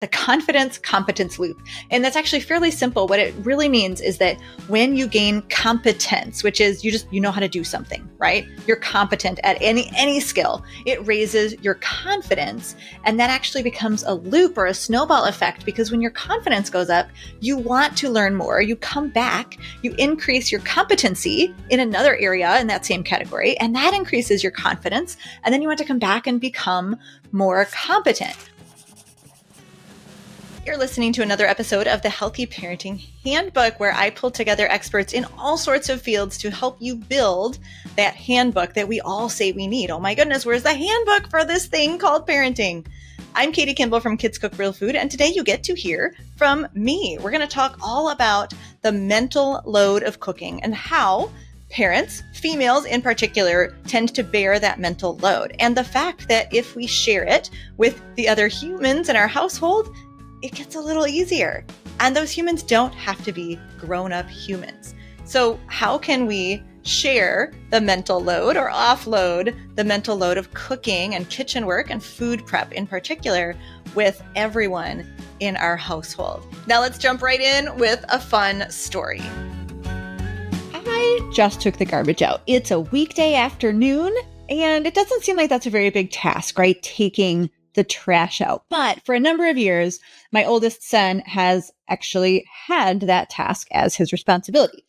the confidence competence loop. And that's actually fairly simple. What it really means is that when you gain competence, which is you know how to do something, right? You're competent at any skill. It raises your confidence, and that actually becomes a loop or a snowball effect, because when your confidence goes up, you want to learn more. You come back, you increase your competency in another area in that same category, and that increases your confidence. And then you want to come back and become more competent. You're listening to another episode of the Healthy Parenting Handbook, where I pull together experts in all sorts of fields to help you build that handbook that we all say we need. Oh my goodness, where's the handbook for this thing called parenting? I'm Katie Kimball from Kids Cook Real Food, and today you get to hear from me. We're going to talk all about the mental load of cooking and how parents, females in particular, tend to bear that mental load. And the fact that if we share it with the other humans in our household, it gets a little easier. And those humans don't have to be grown-up humans. So how can we share the mental load or offload the mental load of cooking and kitchen work and food prep in particular with everyone in our household? Now let's jump right in with a fun story. I just took the garbage out. It's a weekday afternoon, and it doesn't seem like that's a very big task, right? Taking the trash out. But for a number of years, my oldest son has actually had that task as his responsibility.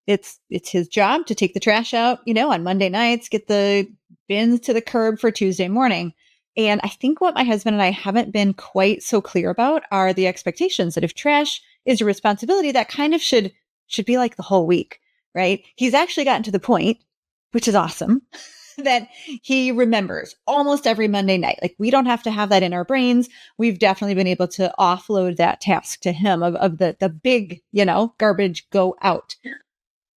It's his job to take the trash out, on Monday nights, get the bins to the curb for Tuesday morning. And I think what my husband and I haven't been quite so clear about are the expectations that if trash is your responsibility, that kind of should be like the whole week, right? He's actually gotten to the point, which is awesome, that he remembers almost every Monday night. Like, we don't have to have that in our brains. We've definitely been able to offload that task to him of the big, garbage go out.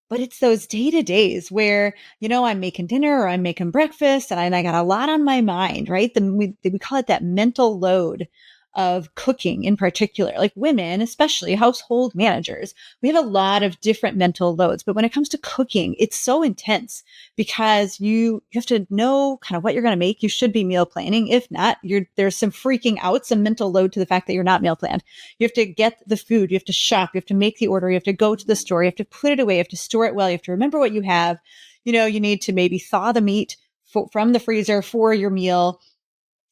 But it's those day-to-days where, I'm making dinner or I'm making breakfast and I got a lot on my mind, right? We call it that mental load of cooking in particular. Like women, especially household managers, we have a lot of different mental loads. But when it comes to cooking, it's so intense because you have to know kind of what you're going to make. You should be meal planning. If not, there's some freaking out, some mental load to the fact that you're not meal planned. You have to get the food. You have to shop. You have to make the order. You have to go to the store. You have to put it away. You have to store it well. You have to remember what you have. You need to maybe thaw the meat from the freezer for your meal.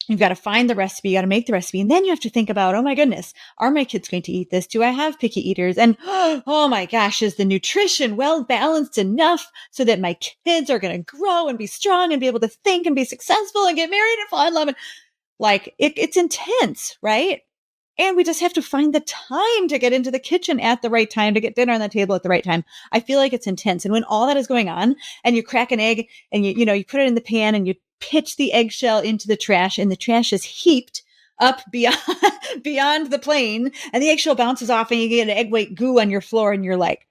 You've got to find the recipe, you got to make the recipe. And then you have to think about, oh my goodness, are my kids going to eat this? Do I have picky eaters? And oh my gosh, is the nutrition well balanced enough so that my kids are going to grow and be strong and be able to think and be successful and get married and fall in love? And it's intense, right? And we just have to find the time to get into the kitchen at the right time, to get dinner on the table at the right time. I feel like it's intense. And when all that is going on and you crack an egg and you put it in the pan and you pitch the eggshell into the trash and the trash is heaped up beyond the plane and the eggshell bounces off and you get an egg white goo on your floor and you're like,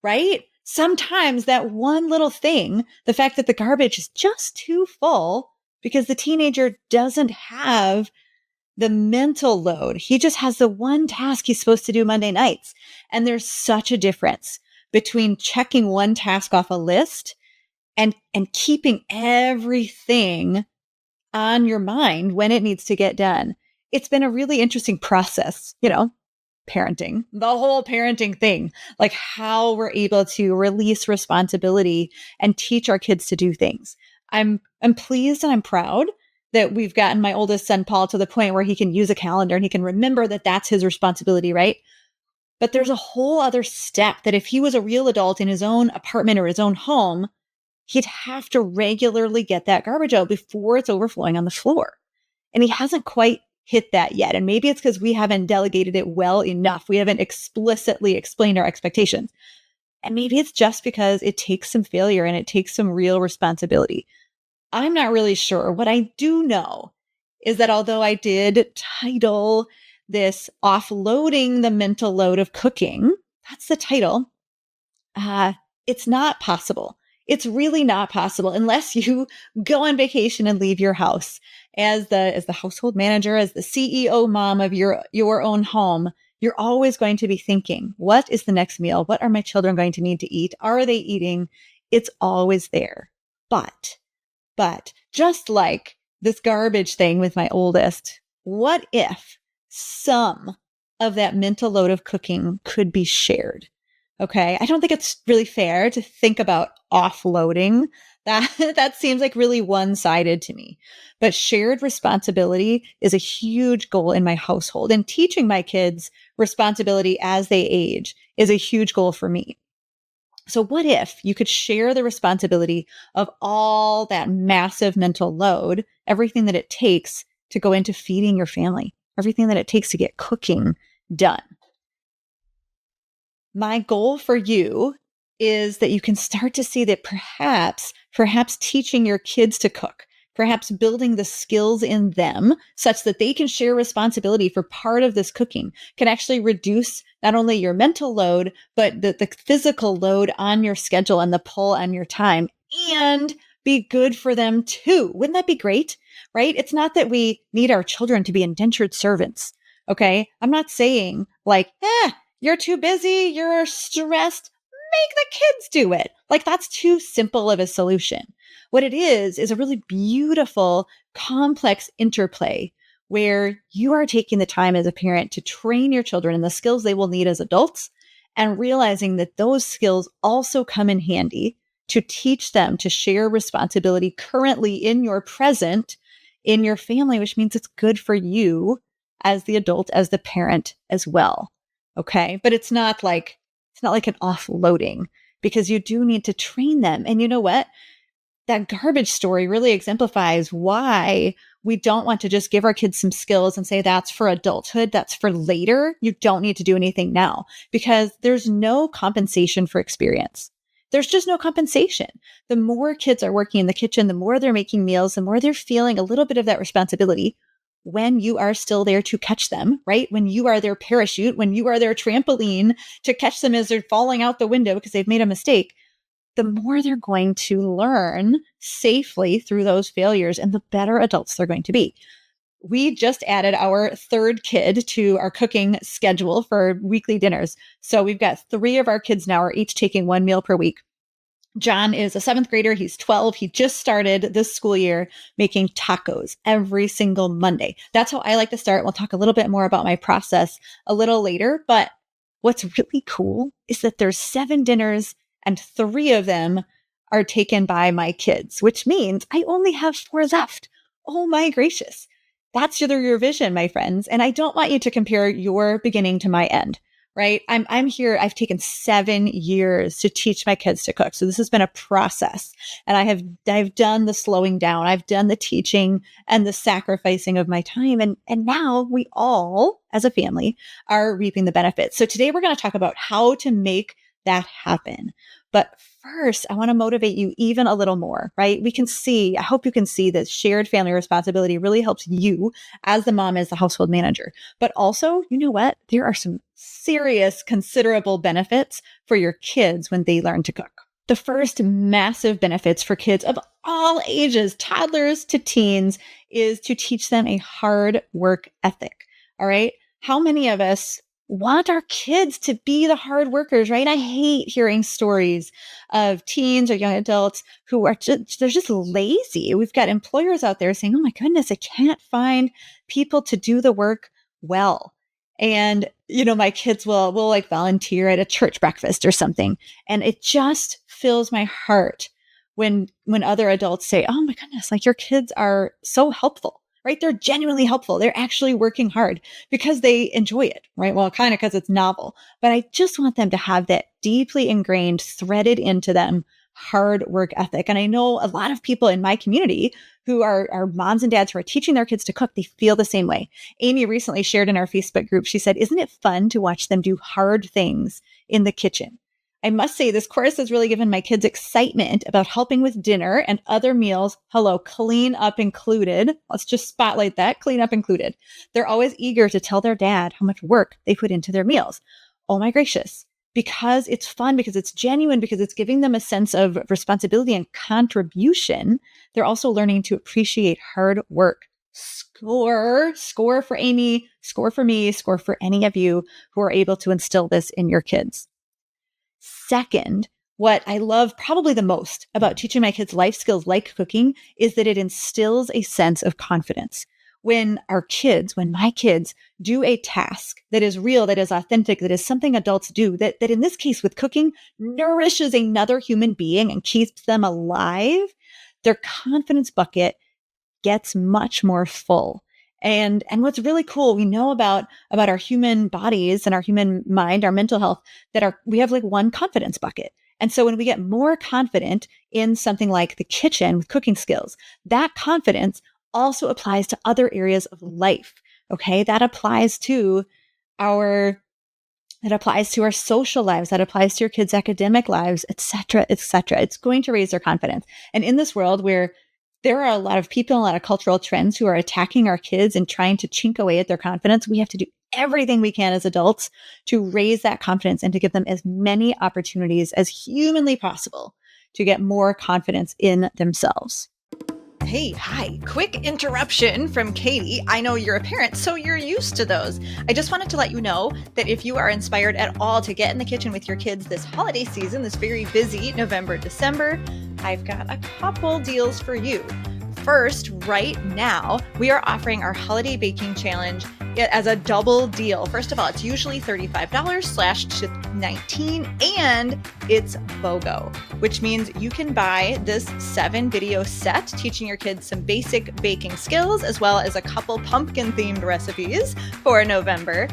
right? Sometimes that one little thing, the fact that the garbage is just too full because the teenager doesn't have the mental load. He just has the one task he's supposed to do Monday nights. And there's such a difference between checking one task off a list and keeping everything on your mind when it needs to get done. It's been a really interesting process, parenting, the whole parenting thing, like how we're able to release responsibility and teach our kids to do things. I'm pleased and I'm proud that we've gotten my oldest son, Paul, to the point where he can use a calendar and he can remember that that's his responsibility, right? But there's a whole other step that if he was a real adult in his own apartment or his own home, he'd have to regularly get that garbage out before it's overflowing on the floor. And he hasn't quite hit that yet. And maybe it's because we haven't delegated it well enough. We haven't explicitly explained our expectations. And maybe it's just because it takes some failure and it takes some real responsibility. I'm not really sure. What I do know is that although I did title this Offloading the Mental Load of Cooking, that's the title, it's not possible. It's really not possible unless you go on vacation and leave your house as the household manager, as the CEO mom of your own home. You're always going to be thinking, what is the next meal? What are my children going to need to eat? Are they eating? It's always there. But just like this garbage thing with my oldest, what if some of that mental load of cooking could be shared? Okay. I don't think it's really fair to think about offloading. That that seems like really one-sided to me. But shared responsibility is a huge goal in my household, and teaching my kids responsibility as they age is a huge goal for me. So what if you could share the responsibility of all that massive mental load, everything that it takes to go into feeding your family, everything that it takes to get cooking done? My goal for you is that you can start to see that perhaps teaching your kids to cook, perhaps building the skills in them such that they can share responsibility for part of this cooking can actually reduce not only your mental load, but the physical load on your schedule and the pull on your time, and be good for them too. Wouldn't that be great? Right? It's not that we need our children to be indentured servants. Okay. I'm not saying like, you're too busy, you're stressed, make the kids do it. Like that's too simple of a solution. What it is a really beautiful, complex interplay where you are taking the time as a parent to train your children in the skills they will need as adults, and realizing that those skills also come in handy to teach them to share responsibility currently in your present, in your family, which means it's good for you as the adult, as the parent as well. Okay. But it's not like an offloading, because you do need to train them. And you know what? That garbage story really exemplifies why we don't want to just give our kids some skills and say that's for adulthood, that's for later. You don't need to do anything now, because there's no compensation for experience. There's just no compensation. The more kids are working in the kitchen, the more they're making meals, the more they're feeling a little bit of that responsibility when you are still there to catch them, right? When you are their parachute, when you are their trampoline to catch them as they're falling out the window because they've made a mistake, the more they're going to learn safely through those failures, and the better adults they're going to be. We just added our third kid to our cooking schedule for weekly dinners. So we've got 3 of our kids now are each taking 1 meal per week. John is a 7th grader. He's 12. He just started this school year making tacos every single Monday. That's how I like to start. We'll talk a little bit more about my process a little later. But what's really cool is that there's 7 dinners and 3 of them are taken by my kids, which means I only have 4 left. Oh my gracious. That's your vision, my friends. And I don't want you to compare your beginning to my end. Right? I'm here. I've taken 7 years to teach my kids to cook. So this has been a process, and I've done the slowing down. I've done the teaching and the sacrificing of my time. And now we all as a family are reaping the benefits. So today we're going to talk about how to make that happen. But first, I want to motivate you even a little more, right? I hope you can see that shared family responsibility really helps you as the mom, as the household manager. But also, you know what? There are some serious, considerable benefits for your kids when they learn to cook. The first massive benefits for kids of all ages, toddlers to teens, is to teach them a hard work ethic. All right. How many of us want our kids to be the hard workers, right? I hate hearing stories of teens or young adults who are they're just lazy. We've got employers out there saying, oh my goodness, I can't find people to do the work well. And, my kids will like volunteer at a church breakfast or something. And it just fills my heart when other adults say, oh my goodness, like your kids are so helpful, right? They're genuinely helpful. They're actually working hard because they enjoy it, right? Well, kind of because it's novel, but I just want them to have that deeply ingrained, threaded into them hard work ethic. And I know a lot of people in my community who are moms and dads who are teaching their kids to cook, they feel the same way. Amy recently shared in our Facebook group, she said, isn't it fun to watch them do hard things in the kitchen? I must say this course has really given my kids excitement about helping with dinner and other meals. Hello, clean up included. Let's just spotlight that, clean up included. They're always eager to tell their dad how much work they put into their meals. Oh my gracious. Because it's fun, because it's genuine, because it's giving them a sense of responsibility and contribution, they're also learning to appreciate hard work. Score for Amy, score for me, score for any of you who are able to instill this in your kids. Second, what I love probably the most about teaching my kids life skills like cooking is that it instills a sense of confidence. when my kids do a task that is real, that is authentic, that is something adults do, that in this case with cooking nourishes another human being and keeps them alive, their confidence bucket gets much more full. And what's really cool, we know about our human bodies and our human mind, our mental health, we have like one confidence bucket. And so when we get more confident in something like the kitchen with cooking skills, that confidence also applies to other areas of life. Okay. Our that applies to our social lives, that applies to your kids' academic lives, et cetera, et cetera. It's going to raise their confidence. And in this world where there are a lot of people, a lot of cultural trends who are attacking our kids and trying to chink away at their confidence, we have to do everything we can as adults to raise that confidence and to give them as many opportunities as humanly possible to get more confidence in themselves. Hey, hi, quick interruption from Katie. I know you're a parent, so you're used to those. I just wanted to let you know that if you are inspired at all to get in the kitchen with your kids this holiday season, this very busy November, December, I've got a couple deals for you. First, right now, we are offering our holiday baking challenge as a double deal. First of all, it's usually $35/19, and it's BOGO, which means you can buy this 7-video set teaching your kids some basic baking skills, as well as a couple pumpkin-themed recipes for November.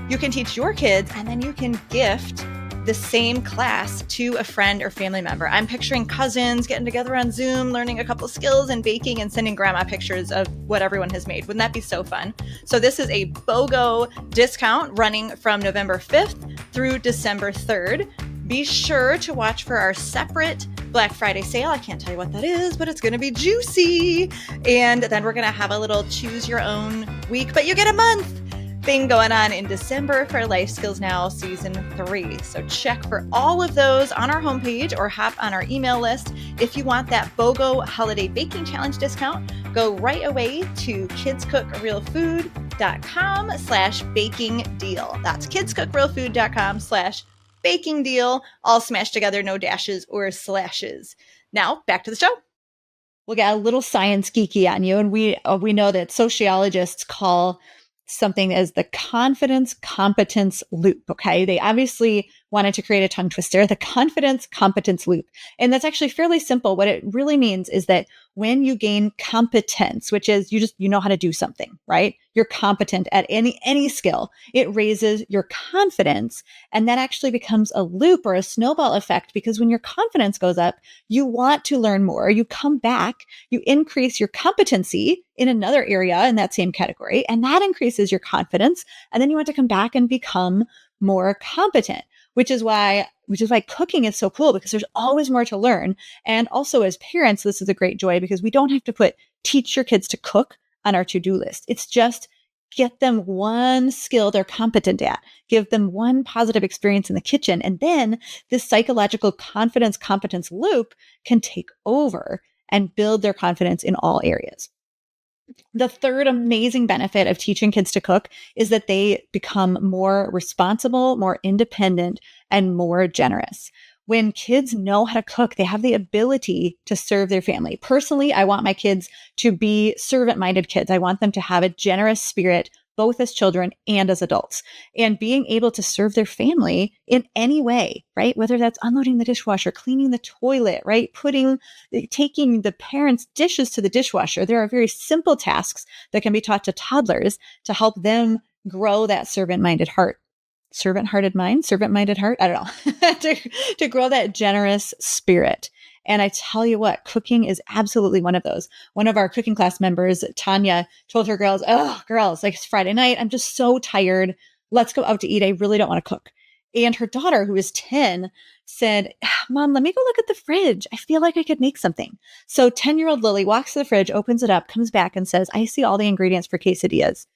You can teach your kids, and then you can gift the same class to a friend or family member. I'm picturing cousins getting together on Zoom, learning a couple skills in baking and sending grandma pictures of what everyone has made. Wouldn't that be so fun? So this is a BOGO discount running from November 5th through December 3rd. Be sure to watch for our separate Black Friday sale. I can't tell you what that is, but it's going to be juicy. And then we're going to have a little choose your own week, but you get a month thing going on in December for Life Skills Now Season 3. So check for all of those on our homepage or hop on our email list. If you want that BOGO Holiday Baking Challenge discount, go right away to kidscookrealfood.com/baking deal. That's kidscookrealfood.com/baking deal, all smashed together, no dashes or slashes. Now back to the show. We'll get a little science geeky on you. And we know that sociologists call something as the confidence competence loop. Okay. They obviously wanted to create a tongue twister, the confidence competence loop. And that's actually fairly simple. What it really means is that when you gain competence, which is you know how to do something, right? You're competent at any skill. It raises your confidence. And that actually becomes a loop or a snowball effect, because when your confidence goes up, you want to learn more. You come back, you increase your competency in another area in that same category, and that increases your confidence. And then you want to come back and become more competent, which is why cooking is so cool, because there's always more to learn. And also as parents, this is a great joy because we don't have to teach your kids to cook on our to-do list. It's just get them one skill they're competent at, give them one positive experience in the kitchen. And then this psychological confidence competence loop can take over and build their confidence in all areas. The third amazing benefit of teaching kids to cook is that they become more responsible, more independent, and more generous. When kids know how to cook, they have the ability to serve their family. Personally, I want my kids to be servant-minded kids. I want them to have a generous spirit, both as children and as adults, and being able to serve their family in any way, right? Whether that's unloading the dishwasher, cleaning the toilet, right? Taking the parents' dishes to the dishwasher. There are very simple tasks that can be taught to toddlers to help them grow that servant-minded heart. Servant-hearted mind, servant-minded heart. I don't know, to grow that generous spirit. And I tell you what, cooking is absolutely one of those. One of our cooking class members, Tanya, told her girls, like it's Friday night. I'm just so tired. Let's go out to eat. I really don't want to cook. And her daughter, who is 10, said, Mom, let me go look at the fridge. I feel like I could make something. So 10-year-old Lily walks to the fridge, opens it up, comes back and says, I see all the ingredients for quesadillas.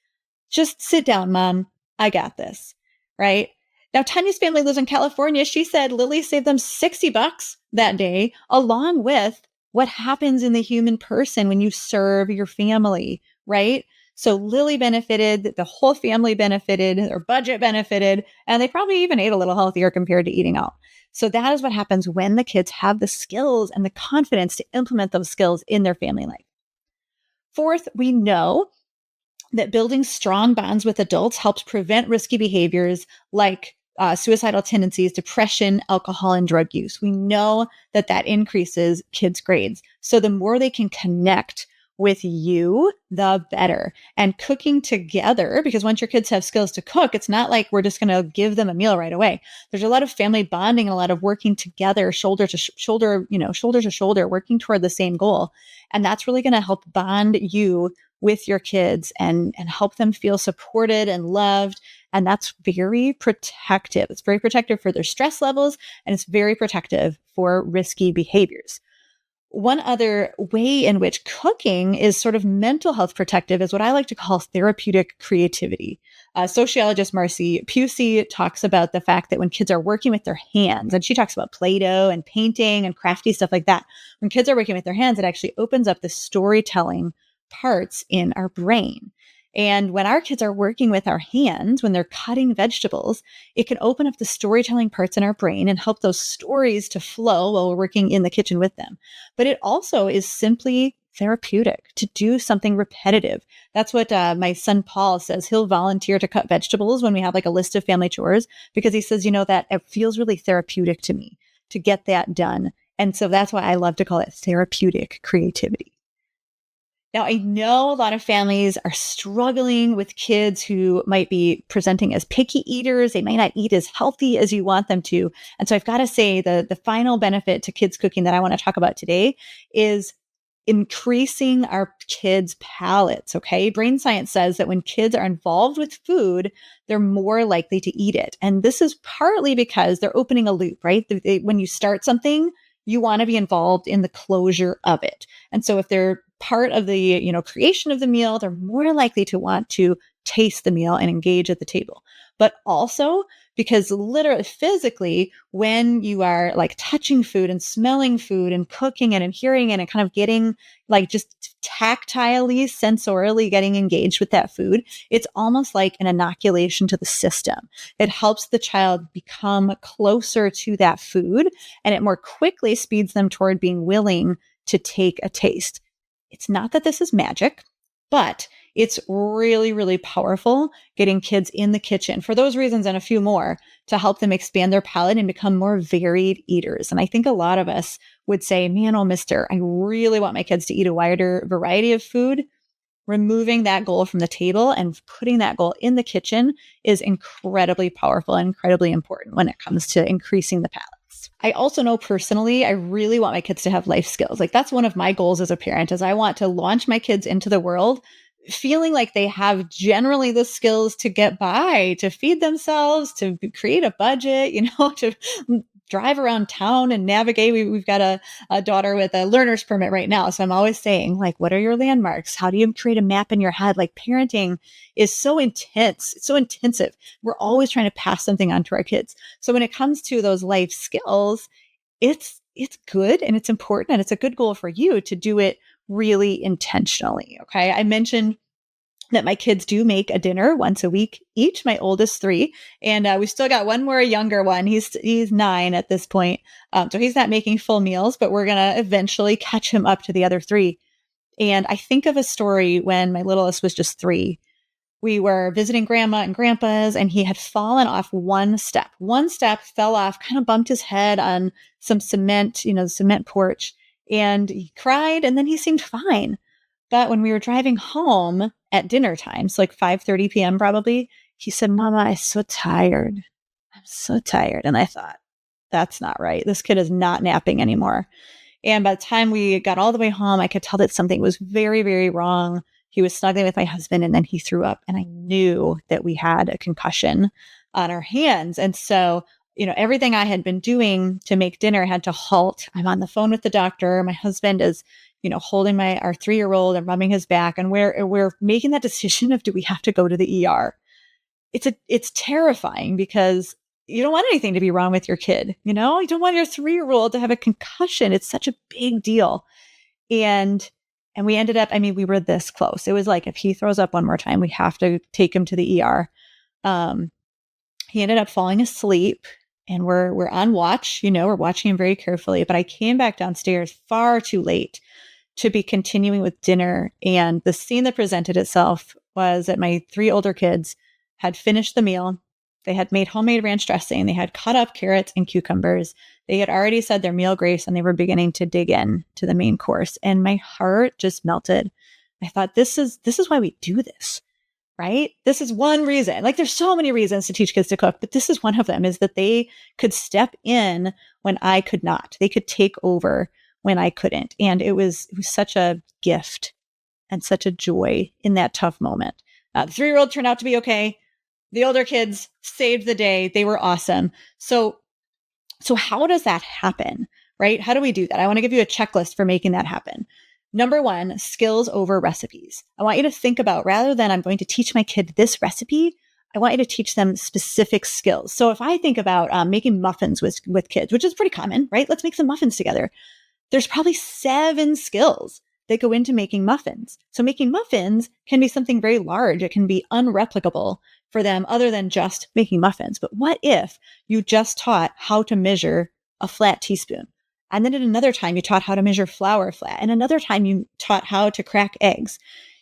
Just sit down, Mom. I got this. Right? Now, Tanya's family lives in California. She said Lily saved them $60 that day, along with what happens in the human person when you serve your family, right? So Lily benefited, the whole family benefited, their budget benefited, and they probably even ate a little healthier compared to eating out. So that is what happens when the kids have the skills and the confidence to implement those skills in their family life. Fourth, we know that building strong bonds with adults helps prevent risky behaviors like suicidal tendencies, depression, alcohol, and drug use. We know that that increases kids' grades. So the more they can connect with you, the better. And cooking together, because once your kids have skills to cook, it's not like we're just going to give them a meal right away. There's a lot of family bonding and a lot of working together, shoulder to shoulder, shoulder to shoulder, working toward the same goal. And that's really going to help bond you with your kids and help them feel supported and loved. And that's very protective. It's very protective for their stress levels, and it's very protective for risky behaviors. One other way in which cooking is sort of mental health protective is what I like to call therapeutic creativity. Sociologist Marcy Pusey talks about the fact that when kids are working with their hands, and she talks about Play-Doh and painting and crafty stuff like that, when kids are working with their hands, it actually opens up the storytelling parts in our brain. And when our kids are working with our hands, when they're cutting vegetables, it can open up the storytelling parts in our brain and help those stories to flow while we're working in the kitchen with them. But it also is simply therapeutic to do something repetitive. That's what my son Paul says. He'll volunteer to cut vegetables when we have like a list of family chores, because he says, that it feels really therapeutic to me to get that done. And so that's why I love to call it therapeutic creativity. Now, I know a lot of families are struggling with kids who might be presenting as picky eaters. They might not eat as healthy as you want them to. And so I've got to say the final benefit to kids cooking that I want to talk about today is increasing our kids' palates. Okay. Brain science says that when kids are involved with food, they're more likely to eat it. And this is partly because they're opening a loop, right? When you start something, you want to be involved in the closure of it. And so if they're part of the, creation of the meal, they're more likely to want to taste the meal and engage at the table. But also because literally physically, when you are like touching food and smelling food and cooking it and hearing it and kind of getting like just tactilely, sensorially getting engaged with that food, it's almost like an inoculation to the system. It helps the child become closer to that food, and it more quickly speeds them toward being willing to take a taste. It's not that this is magic, but it's really, really powerful getting kids in the kitchen for those reasons and a few more to help them expand their palate and become more varied eaters. And I think a lot of us would say, man, oh, mister, I really want my kids to eat a wider variety of food. Removing that goal from the table and putting that goal in the kitchen is incredibly powerful and incredibly important when it comes to increasing the palate. I also know personally, I really want my kids to have life skills. Like that's one of my goals as a parent is I want to launch my kids into the world feeling like they have generally the skills to get by, to feed themselves, to create a budget, to drive around town and navigate. We've got a daughter with a learner's permit right now. So I'm always saying, like, what are your landmarks? How do you create a map in your head? Like parenting is so intense. It's so intensive. We're always trying to pass something on to our kids. So when it comes to those life skills, it's good and it's important and it's a good goal for you to do it really intentionally. Okay. I mentioned that my kids do make a dinner once a week each, my oldest 3. And we still got one more younger one. He's 9 at this point. So he's not making full meals, but we're going to eventually catch him up to the other 3. And I think of a story when my littlest was just 3. We were visiting grandma and grandpa's, and he had fallen off one step. One step fell off, kind of bumped his head on some cement, the cement porch. And he cried, and then he seemed fine. But when we were driving home at dinner time, so like 5:30 p.m. probably, he said, "Mama, I'm so tired. I'm so tired." And I thought, that's not right. This kid is not napping anymore. And by the time we got all the way home, I could tell that something was very, very wrong. He was snuggling with my husband and then he threw up. And I knew that we had a concussion on our hands. And so, everything I had been doing to make dinner had to halt. I'm on the phone with the doctor. My husband is holding our 3-year-old and rubbing his back. And we're making that decision of, do we have to go to the ER? It's terrifying because you don't want anything to be wrong with your kid. You don't want your 3-year-old to have a concussion. It's such a big deal. And we ended up, we were this close. It was like, if he throws up one more time, we have to take him to the ER. He ended up falling asleep. And we're on watch, we're watching him very carefully. But I came back downstairs far too late to be continuing with dinner. And the scene that presented itself was that my three older kids had finished the meal. They had made homemade ranch dressing. They had cut up carrots and cucumbers. They had already said their meal grace and they were beginning to dig in to the main course. And my heart just melted. I thought, this is why we do this, right? This is one reason. Like, there's so many reasons to teach kids to cook, but this is one of them, is that they could step in when I could not. They could take over when I couldn't. And it was such a gift and such a joy in that tough moment. The 3-year-old turned out to be okay. The older kids saved the day. They were awesome. So how does that happen, right? How do we do that? I want to give you a checklist for making that happen. Number 1, skills over recipes. I want you to think about, rather than I'm going to teach my kid this recipe, I want you to teach them specific skills. So if I think about making muffins with kids, which is pretty common, right? Let's make some muffins together. There's probably 7 skills that go into making muffins. So making muffins can be something very large. It can be unreplicable for them other than just making muffins. But what if you just taught how to measure a flat teaspoon? And then at another time, you taught how to measure flour flat. And another time, you taught how to crack eggs.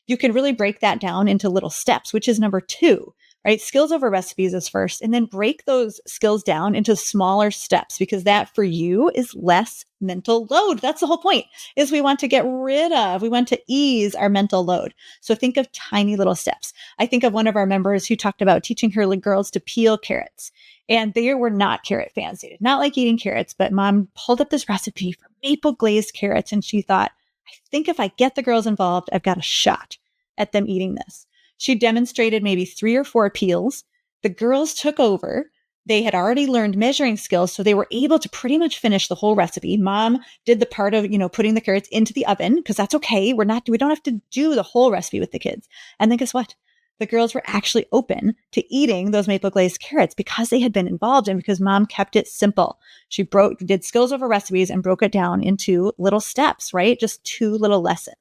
You can really break that down into little steps, which is number 2, right? Skills over recipes is first, and then break those skills down into smaller steps, because that for you is less mental load. That's the whole point, is we want to ease our mental load. So think of tiny little steps. I think of one of our members who talked about teaching her girls to peel carrots. And they were not carrot fans. They did not like eating carrots, but mom pulled up this recipe for maple glazed carrots. And she thought, I think if I get the girls involved, I've got a shot at them eating this. She demonstrated maybe 3 or 4 peels. The girls took over. They had already learned measuring skills, so they were able to pretty much finish the whole recipe. Mom did the part of, putting the carrots into the oven, because that's okay. We don't have to do the whole recipe with the kids. And then guess what? The girls were actually open to eating those maple glazed carrots because they had been involved and because mom kept it simple. She did skills over recipes and broke it down into little steps, right? Just 2 little lessons.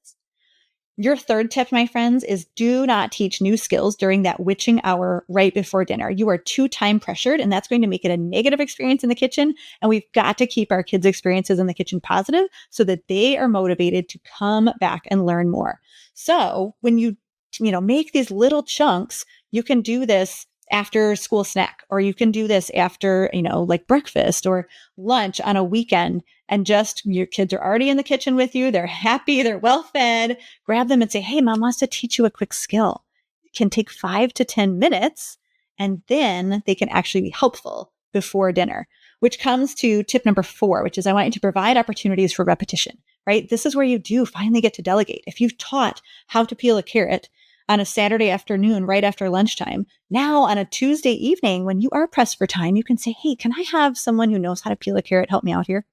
Your third tip, my friends, is do not teach new skills during that witching hour right before dinner. You are too time pressured, and that's going to make it a negative experience in the kitchen. And we've got to keep our kids' experiences in the kitchen positive so that they are motivated to come back and learn more. So when you make these little chunks, you can do this after school snack, or you can do this after, like breakfast or lunch on a weekend, and just your kids are already in the kitchen with you. They're happy. They're well fed. Grab them and say, hey, mom wants to teach you a quick skill. It can take 5 to 10 minutes, and then they can actually be helpful before dinner, which comes to tip number 4, which is I want you to provide opportunities for repetition, right? This is where you do finally get to delegate. If you've taught how to peel a carrot on a Saturday afternoon, right after lunchtime, now on a Tuesday evening, when you are pressed for time, you can say, hey, can I have someone who knows how to peel a carrot help me out here?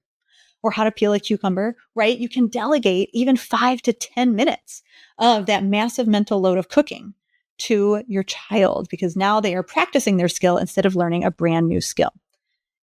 Or how to peel a cucumber, right? You can delegate even 5 to 10 minutes of that massive mental load of cooking to your child, because now they are practicing their skill instead of learning a brand new skill.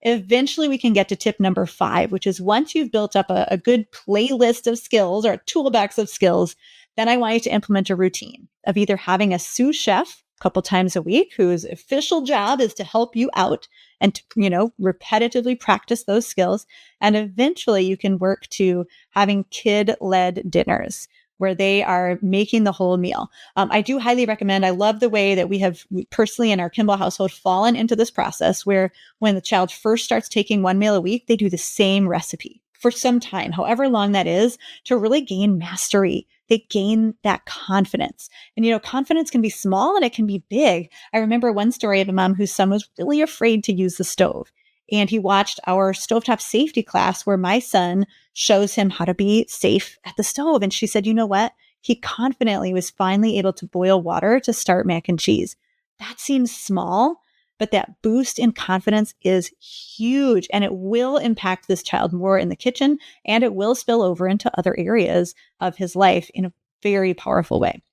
Eventually, we can get to tip number 5, which is once you've built up a good playlist of skills or a toolbox of skills, then I want you to implement a routine of either having a sous chef a couple times a week whose official job is to help you out and to, repetitively practice those skills. And eventually you can work to having kid-led dinners where they are making the whole meal. I do highly recommend, I love the way that we have personally in our Kimball household fallen into this process where when the child first starts taking one meal a week, they do the same recipe for some time, however long that is, to really gain mastery. They gain that confidence. And, confidence can be small and it can be big. I remember one story of a mom whose son was really afraid to use the stove. And he watched our stovetop safety class where my son shows him how to be safe at the stove. And she said, you know what? He confidently was finally able to boil water to start mac and cheese. That seems small, but that boost in confidence is huge, and it will impact this child more in the kitchen, and it will spill over into other areas of his life in a very powerful way.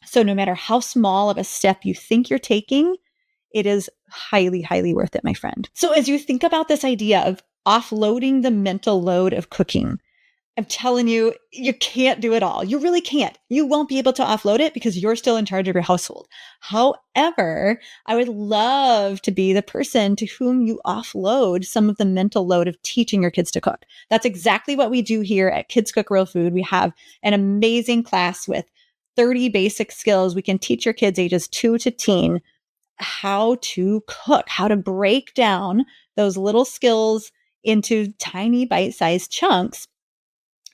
So no matter how small of a step you think you're taking, it is highly, highly worth it, my friend. So as you think about this idea of offloading the mental load of cooking, I'm telling you, you can't do it all. You really can't. You won't be able to offload it because you're still in charge of your household. However, I would love to be the person to whom you offload some of the mental load of teaching your kids to cook. That's exactly what we do here at Kids Cook Real Food. We have an amazing class with 30 basic skills we can teach your kids ages 2 to teen how to cook, how to break down those little skills into tiny bite-sized chunks.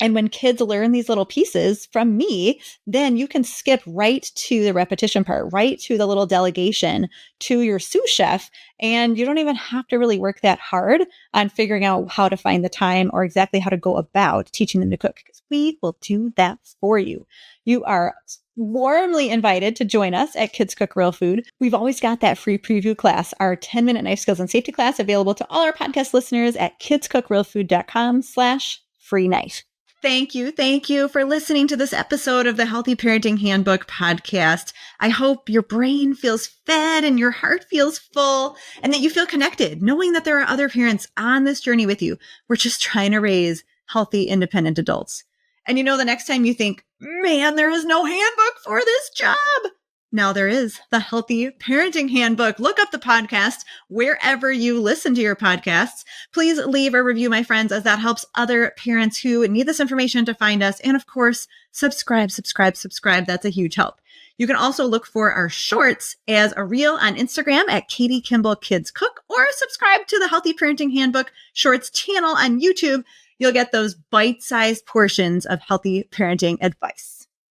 And when kids learn these little pieces from me, then you can skip right to the repetition part, right to the little delegation to your sous chef. And you don't even have to really work that hard on figuring out how to find the time or exactly how to go about teaching them to cook, because we will do that for you. You are warmly invited to join us at Kids Cook Real Food. We've always got that free preview class, our 10-minute knife skills and safety class, available to all our podcast listeners at kidscookrealfood.com/free knife. Thank you. Thank you for listening to this episode of the Healthy Parenting Handbook podcast. I hope your brain feels fed and your heart feels full and that you feel connected, knowing that there are other parents on this journey with you. We're just trying to raise healthy, independent adults. And the next time you think, man, there is no handbook for this job. Now there is the Healthy Parenting Handbook. Look up the podcast wherever you listen to your podcasts. Please leave a review, my friends, as that helps other parents who need this information to find us. And of course, subscribe. That's a huge help. You can also look for our shorts as a reel on Instagram at Katie Kimball Kids Cook, or subscribe to the Healthy Parenting Handbook Shorts channel on YouTube. You'll get those bite-sized portions of healthy parenting advice.